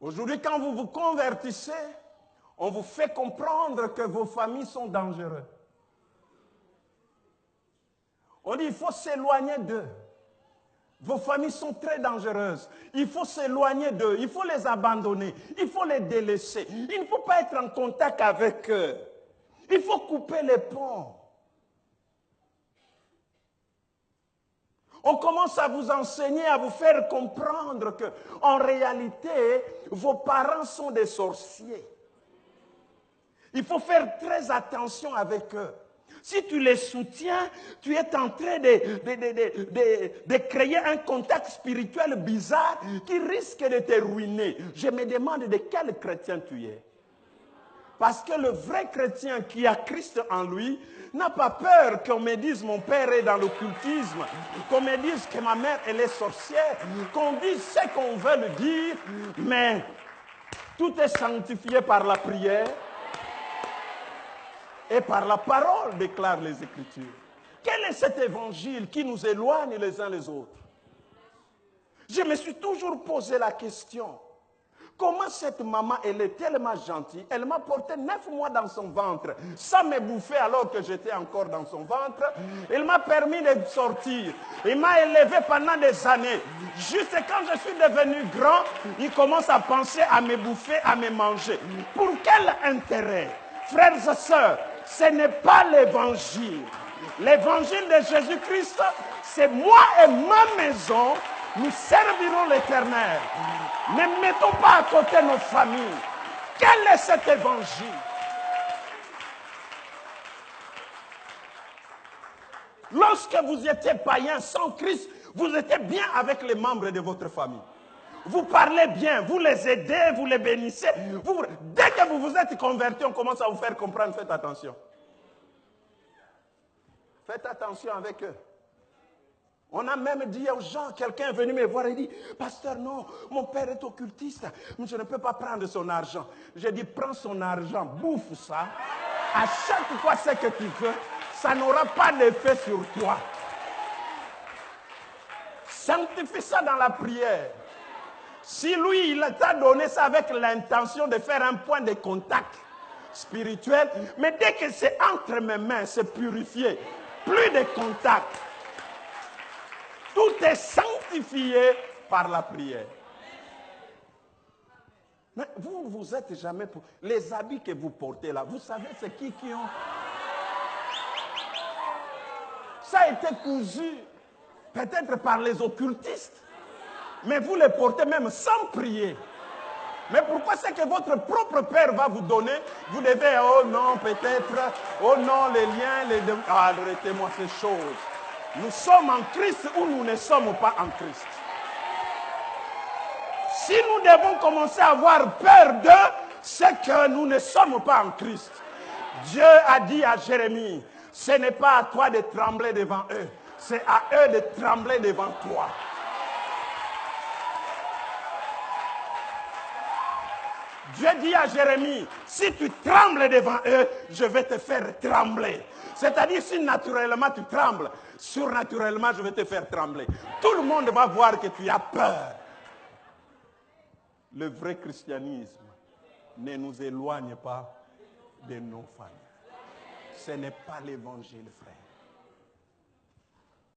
Aujourd'hui, quand vous vous convertissez, on vous fait comprendre que vos familles sont dangereuses. On dit qu'il faut s'éloigner d'eux. Vos familles sont très dangereuses. Il faut s'éloigner d'eux. Il faut les abandonner. Il faut les délaisser. Il ne faut pas être en contact avec eux. Il faut couper les ponts. On commence à vous enseigner, à vous faire comprendre que, en réalité, vos parents sont des sorciers. Il faut faire très attention avec eux. Si tu les soutiens, tu es en train de créer un contact spirituel bizarre qui risque de te ruiner. Je me demande de quel chrétien tu es. Parce que le vrai chrétien qui a Christ en lui n'a pas peur qu'on me dise mon père est dans l'occultisme, qu'on me dise que ma mère elle est sorcière, qu'on dise ce qu'on veut le dire, mais tout est sanctifié par la prière et par la parole, déclarent les Écritures. Quel est cet évangile qui nous éloigne les uns les autres? Je me suis toujours posé la question. Comment cette maman, elle est tellement gentille, elle m'a porté 9 mois dans son ventre, sans me bouffer alors que j'étais encore dans son ventre. Elle m'a permis de sortir. Il m'a élevé pendant des années. Juste quand je suis devenu grand, il commence à penser à me bouffer, à me manger. Pour quel intérêt? Frères et sœurs, ce n'est pas l'évangile. L'évangile de Jésus-Christ, c'est moi et ma maison, nous servirons l'Éternel. Ne mettons pas à côté nos familles. Quel est cet évangile? Lorsque vous étiez païen sans Christ, vous étiez bien avec les membres de votre famille. Vous parlez bien, vous les aidez, vous les bénissez. Dès que vous vous êtes convertis, on commence à vous faire comprendre, faites attention. Faites attention avec eux. On a même dit aux gens, quelqu'un est venu me voir et dit, pasteur, non, mon père est occultiste, je ne peux pas prendre son argent. J'ai dit, prends son argent, bouffe ça. À chaque fois ce que tu veux, ça n'aura pas d'effet sur toi. Sanctifie ça dans la prière. Si lui, il t'a donné ça avec l'intention de faire un point de contact spirituel, mais dès que c'est entre mes mains, c'est purifié. Plus de contact. Tout est sanctifié par la prière. Mais vous ne vous êtes jamais... Les habits que vous portez là, vous savez c'est qui ont... Ça a été cousu peut-être par les occultistes. Mais vous les portez même sans prier. Mais pourquoi c'est que votre propre père va vous donner? Vous devez, oh non, peut-être, oh non, les liens, arrêtez-moi ces choses. Nous sommes en Christ ou nous ne sommes pas en Christ. Si nous devons commencer à avoir peur d'eux, c'est que nous ne sommes pas en Christ. Dieu a dit à Jérémie, ce n'est pas à toi de trembler devant eux, c'est à eux de trembler devant toi. Dieu dit à Jérémie, si tu trembles devant eux, je vais te faire trembler. C'est-à-dire, si naturellement tu trembles, surnaturellement, je vais te faire trembler. Tout le monde va voir que tu as peur. Le vrai christianisme ne nous éloigne pas de nos familles. Ce n'est pas l'évangile, frère.